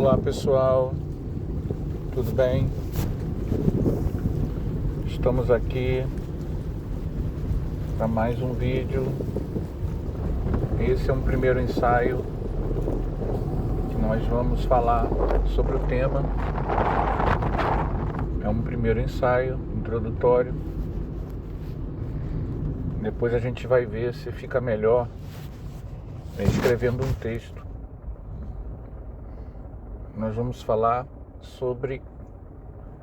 Olá pessoal, tudo bem? Estamos aqui para mais um vídeo. Esse é um primeiro ensaio que nós vamos falar sobre o tema. É um primeiro ensaio introdutório. Depois a gente vai ver se fica melhor escrevendo um texto. Nós vamos falar sobre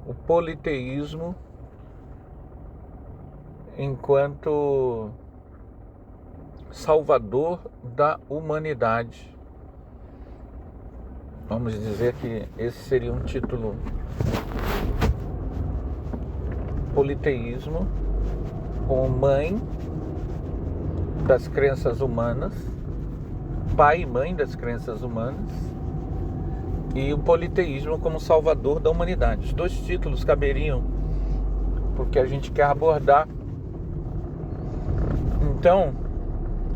o politeísmo enquanto salvador da humanidade. Vamos dizer que esse seria um título: politeísmo como mãe das crenças humanas, pai e mãe das crenças humanas, e o politeísmo como salvador da humanidade. Os dois títulos caberiam porque a gente quer abordar. Então,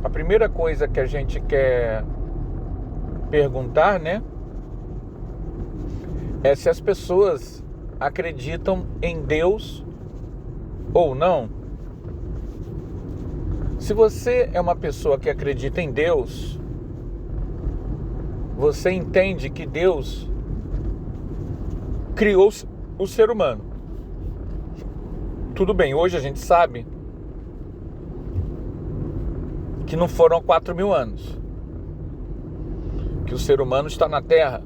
a primeira coisa que a gente quer perguntar, é se as pessoas acreditam em Deus ou não. Se você é uma pessoa que acredita em Deus, você entende que Deus criou o ser humano. Tudo bem, hoje a gente sabe que não foram 4.000 anos que o ser humano está na Terra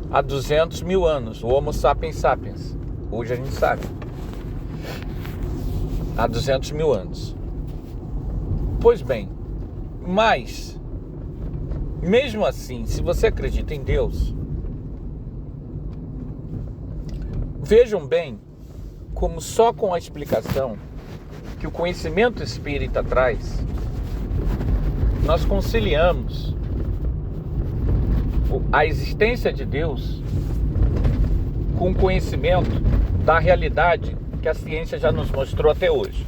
há 200.000 anos, o Homo sapiens sapiens. Hoje a gente sabe, há 200.000 anos. Pois bem, mas mesmo assim, se você acredita em Deus, vejam bem como só com a explicação que o conhecimento espírita traz, nós conciliamos a existência de Deus com o conhecimento da realidade que a ciência já nos mostrou até hoje.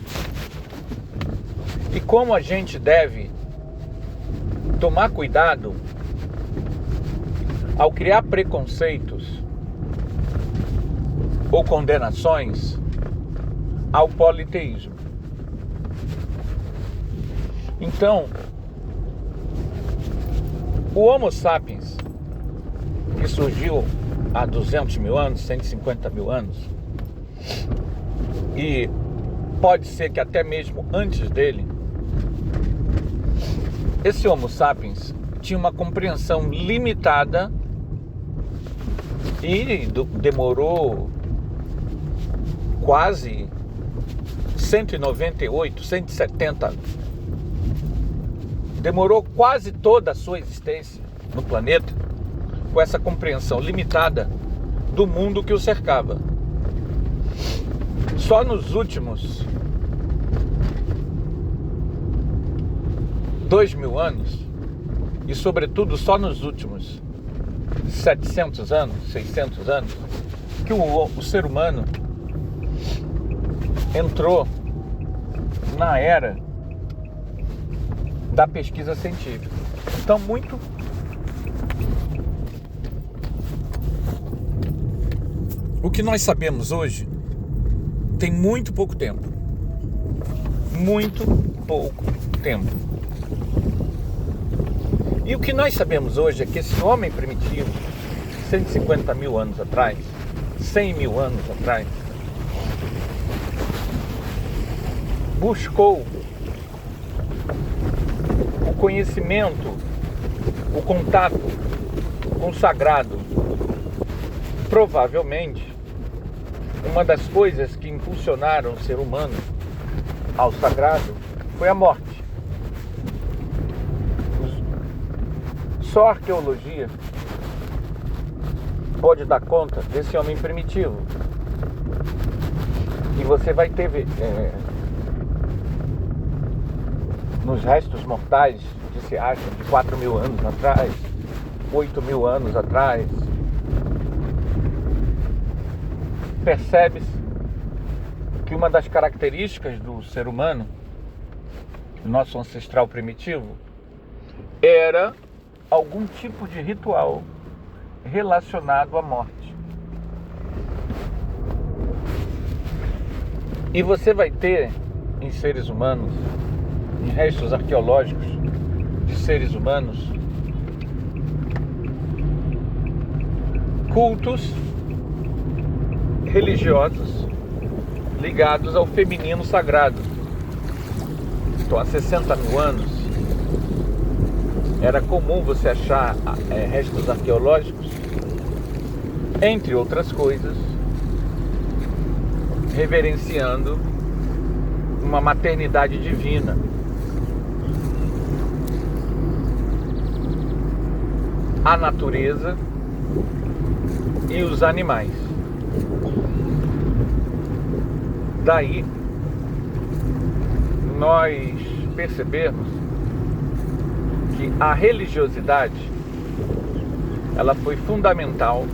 E como a gente deve tomar cuidado ao criar preconceitos ou condenações ao politeísmo. Então, o Homo sapiens, que surgiu há 200.000 anos, 150.000 anos, e pode ser que até mesmo antes dele, esse Homo sapiens tinha uma compreensão limitada e demorou quase 198, 170. Demorou quase toda a sua existência no planeta com essa compreensão limitada do mundo que o cercava. Só nos últimos 2.000 anos, e sobretudo só nos últimos 700 anos, 600 anos, que o ser humano entrou na era da pesquisa científica. Então, o que nós sabemos hoje tem muito pouco tempo. Muito pouco tempo. E o que nós sabemos hoje é que esse homem primitivo, 150.000 anos atrás, 100.000 anos atrás, buscou o conhecimento, o contato com o sagrado. Provavelmente, uma das coisas que impulsionaram o ser humano ao sagrado foi a morte. Só a arqueologia pode dar conta desse homem primitivo. E você vai ter nos restos mortais que se acham de 4.000 anos atrás, 8.000 anos atrás, percebe-se que uma das características do ser humano, do nosso ancestral primitivo, era algum tipo de ritual relacionado à morte. E você vai ter em seres humanos, em restos arqueológicos de seres humanos, cultos religiosos ligados ao feminino sagrado. Então, há 60 mil anos, era comum você achar restos arqueológicos, entre outras coisas, reverenciando uma maternidade divina. A natureza e os animais. Daí nós percebemos que a religiosidade, ela foi fundamental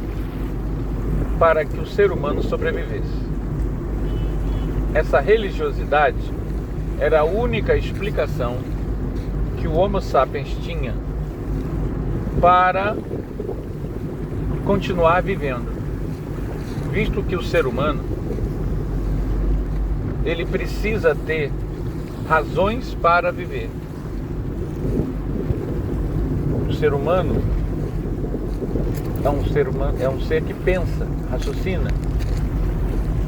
para que o ser humano sobrevivesse. Essa religiosidade era a única explicação que o Homo sapiens tinha para continuar vivendo, visto que o ser humano, ele precisa ter razões para viver. O ser humano é um ser que pensa, raciocina.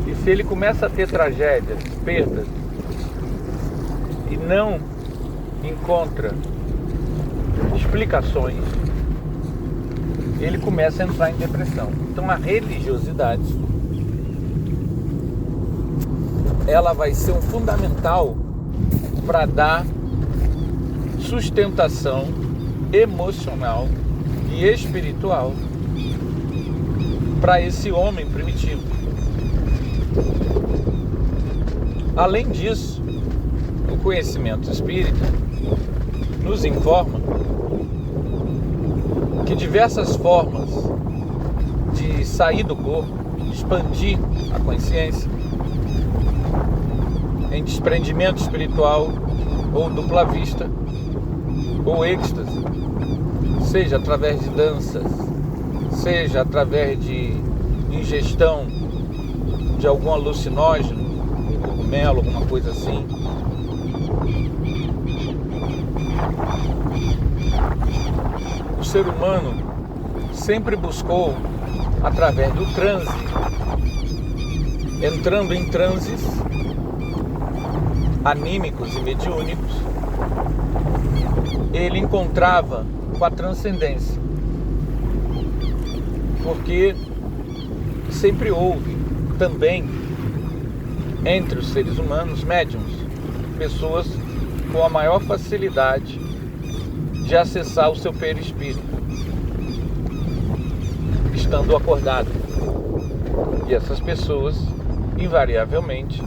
E se ele começa a ter tragédias, perdas, e não encontra explicações, ele começa a entrar em depressão. Então a religiosidade, ela vai ser um fundamental para dar sustentação emocional e espiritual para esse homem primitivo. Além disso, o conhecimento espírita nos informa que diversas formas de sair do corpo, expandir a consciência em desprendimento espiritual ou dupla vista ou êxtase, seja através de danças, seja através de ingestão de algum alucinógeno, um cogumelo, alguma coisa assim. O ser humano sempre buscou, através do transe, entrando em transes anímicos e mediúnicos, ele encontrava com a transcendência, porque sempre houve também entre os seres humanos médiuns, pessoas com a maior facilidade de acessar o seu perispírito, estando acordado. E essas pessoas, invariavelmente,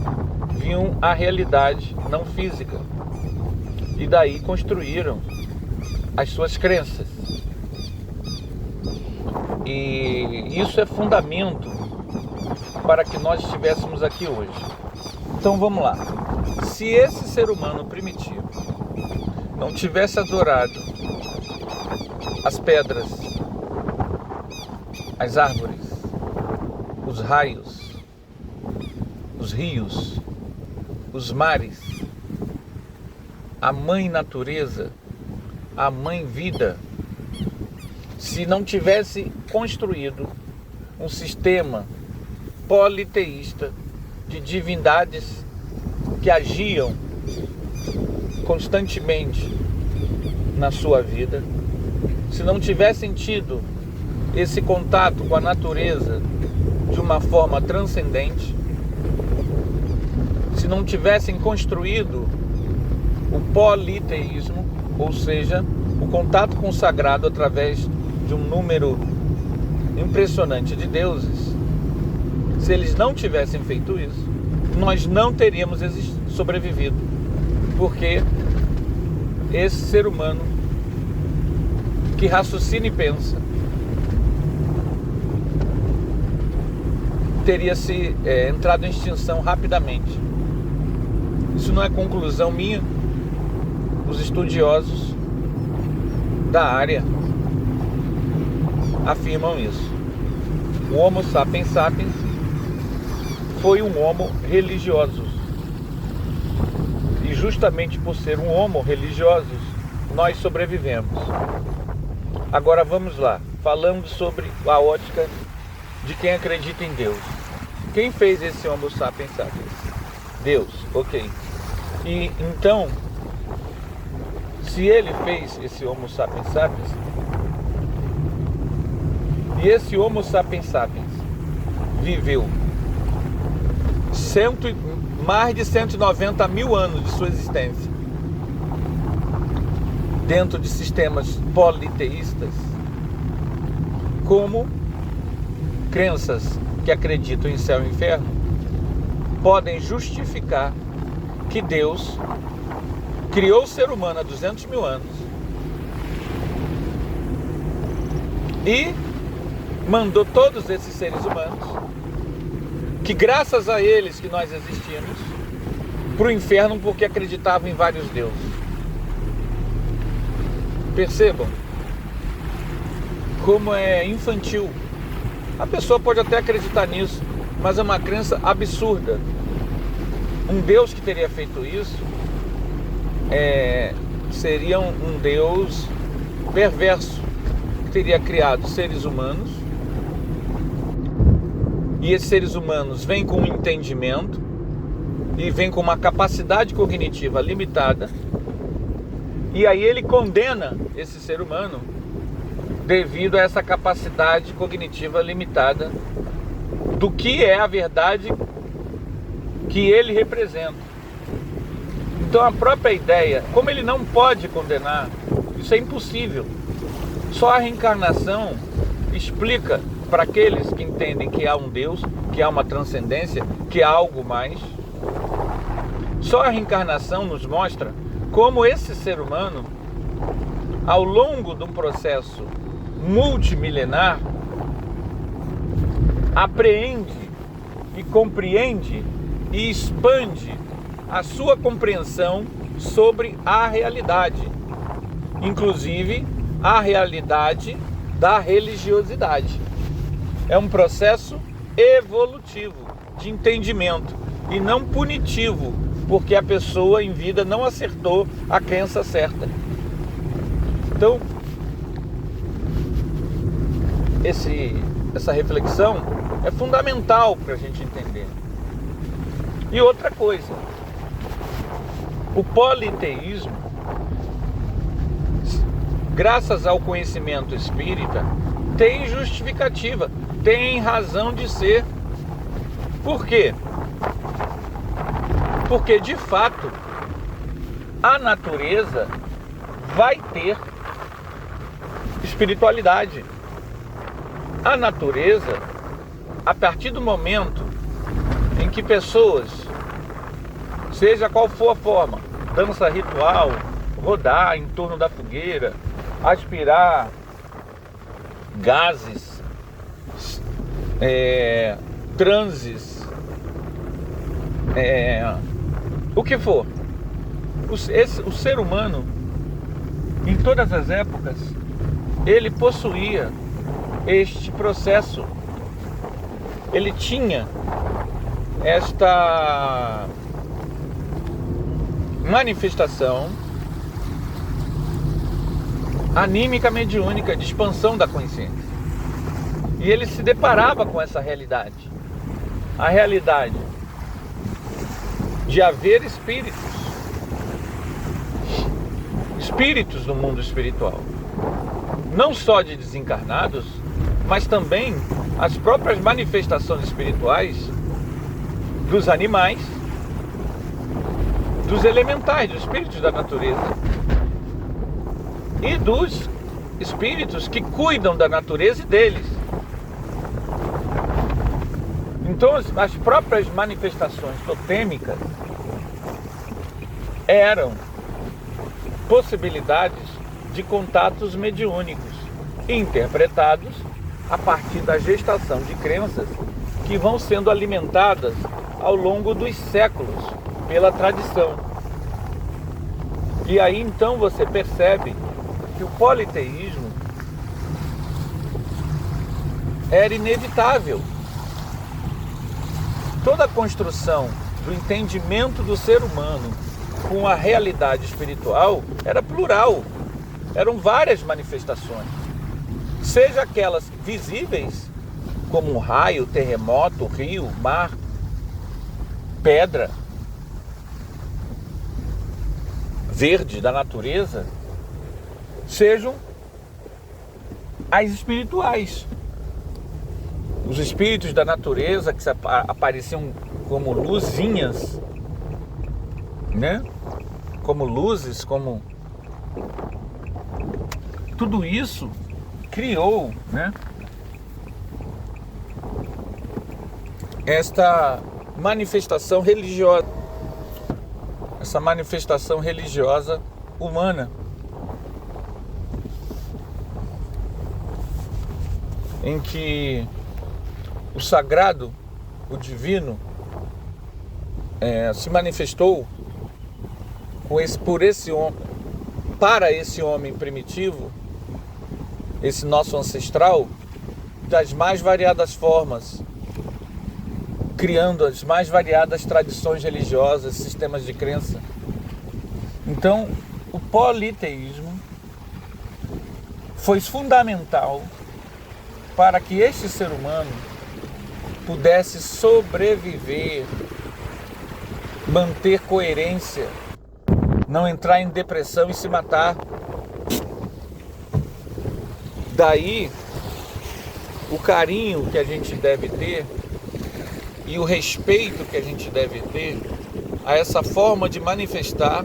viam a realidade não física e daí construíram as suas crenças. E isso é fundamento para que nós estivéssemos aqui hoje. Então vamos lá. Se esse ser humano primitivo não tivesse adorado as pedras, as árvores, os raios, os rios, os mares, a mãe natureza, a mãe vida, se não tivesse construído um sistema politeísta de divindades que agiam constantemente na sua vida, se não tivessem tido esse contato com a natureza de uma forma transcendente, se não tivessem construído o politeísmo, ou seja, o contato com o sagrado através de um número impressionante de deuses, se eles não tivessem feito isso, nós não teríamos sobrevivido, porque esse ser humano que raciocina e pensa teria se entrado em extinção rapidamente. Isso não é conclusão minha. Os estudiosos da área afirmam isso. O Homo sapiens sapiens foi um homo religioso. E justamente por ser um homo religioso, nós sobrevivemos. Agora vamos lá, falando sobre a ótica de quem acredita em Deus. Quem fez esse Homo sapiens sapiens? Deus, ok. E então, se ele fez esse Homo sapiens sapiens, e esse Homo sapiens sapiens viveu mais de 190 mil anos de sua existência dentro de sistemas politeístas, como crenças que acreditam em céu e inferno, podem justificar que Deus criou o ser humano há 200 mil anos e mandou todos esses seres humanos, que graças a eles que nós existimos, para o inferno porque acreditavam em vários deuses. Percebam como é infantil. A pessoa pode até acreditar nisso, mas é uma crença absurda. Um Deus que teria feito isso seria um Deus perverso, que teria criado seres humanos, e esses seres humanos vêm com um entendimento e vêm com uma capacidade cognitiva limitada, e aí ele condena esse ser humano devido a essa capacidade cognitiva limitada do que é a verdade que ele representa. Então a própria ideia, como ele não pode condenar, isso é impossível. Só a reencarnação explica para aqueles que entendem que há um Deus, que há uma transcendência, que há algo mais. Só a reencarnação nos mostra como esse ser humano, ao longo de um processo multimilenar, apreende e compreende e expande a sua compreensão sobre a realidade, inclusive a realidade da religiosidade. É um processo evolutivo de entendimento e não punitivo, porque a pessoa em vida não acertou a crença certa. Então, essa reflexão é fundamental para a gente entender. E outra coisa, o politeísmo, graças ao conhecimento espírita, tem justificativa, tem razão de ser. Por quê? Porque, de fato, a natureza vai ter espiritualidade. A natureza, a partir do momento em que pessoas, seja qual for a forma, dança ritual, rodar em torno da fogueira, aspirar gases, transes, o que for, o ser humano, em todas as épocas, ele possuía este processo, ele tinha esta manifestação anímica mediúnica de expansão da consciência, e ele se deparava com essa realidade, a realidade de haver espíritos no mundo espiritual, não só de desencarnados, mas também as próprias manifestações espirituais dos animais, dos elementais, dos espíritos da natureza e dos espíritos que cuidam da natureza e deles. Então as próprias manifestações totêmicas eram possibilidades de contatos mediúnicos interpretados a partir da gestação de crenças que vão sendo alimentadas ao longo dos séculos pela tradição. E aí então você percebe que o politeísmo era inevitável. Toda a construção do entendimento do ser humano com a realidade espiritual era plural. Eram várias manifestações. Seja aquelas visíveis, como um raio, terremoto, rio, mar, pedra verde da natureza, sejam as espirituais. Os espíritos da natureza que apareciam como luzinhas, né? Como luzes, como... Tudo isso criou, né? Esta manifestação religiosa. Essa manifestação religiosa humana. Em que o sagrado, o divino, se manifestou para esse homem primitivo, esse nosso ancestral, das mais variadas formas, criando as mais variadas tradições religiosas, sistemas de crença. Então, o politeísmo foi fundamental para que este ser humano pudesse sobreviver, manter coerência, não entrar em depressão e se matar. Daí, o carinho que a gente deve ter e o respeito que a gente deve ter a essa forma de manifestar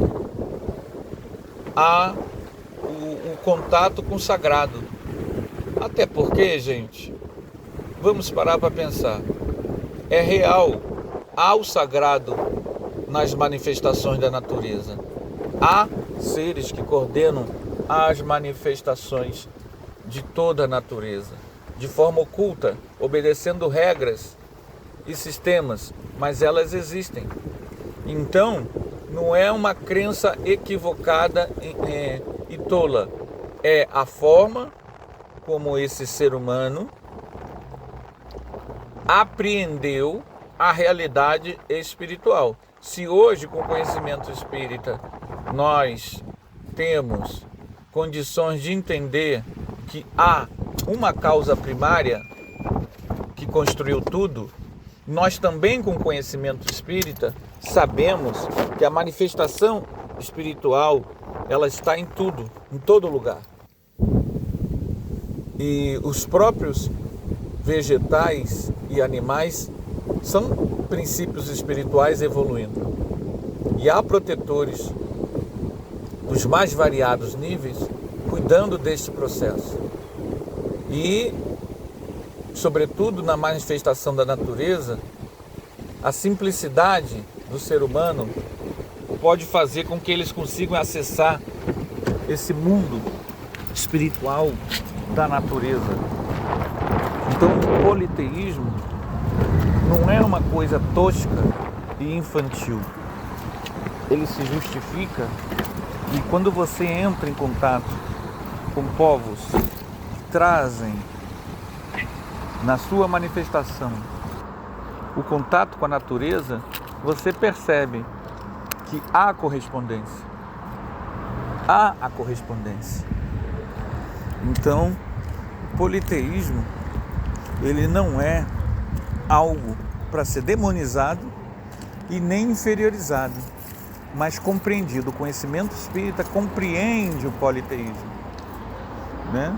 o contato com o sagrado. Até porque, gente, vamos parar para pensar. É real, há o sagrado nas manifestações da natureza. Há seres que coordenam as manifestações de toda a natureza, de forma oculta, obedecendo regras e sistemas, mas elas existem. Então, não é uma crença equivocada e tola, é a forma como esse ser humano apreendeu a realidade espiritual. Se hoje, com o conhecimento espírita, nós temos condições de entender que há uma causa primária que construiu tudo, nós também, com conhecimento espírita, sabemos que a manifestação espiritual, ela está em tudo, em todo lugar. E os próprios vegetais e animais são princípios espirituais evoluindo. E há protetores dos mais variados níveis cuidando deste processo. E, sobretudo na manifestação da natureza, a simplicidade do ser humano pode fazer com que eles consigam acessar esse mundo espiritual da natureza. Então, o politeísmo não é uma coisa tosca e infantil. Ele se justifica e quando você entra em contato com povos que trazem na sua manifestação o contato com a natureza, você percebe que há correspondência. Há a correspondência. Então, o politeísmo, ele não é algo para ser demonizado e nem inferiorizado, mas compreendido. O conhecimento espírita compreende o politeísmo, né?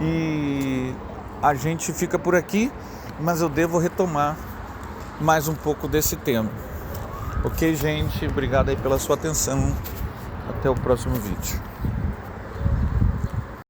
E a gente fica por aqui, mas eu devo retomar mais um pouco desse tema. Ok, gente? Obrigado aí pela sua atenção. Até o próximo vídeo.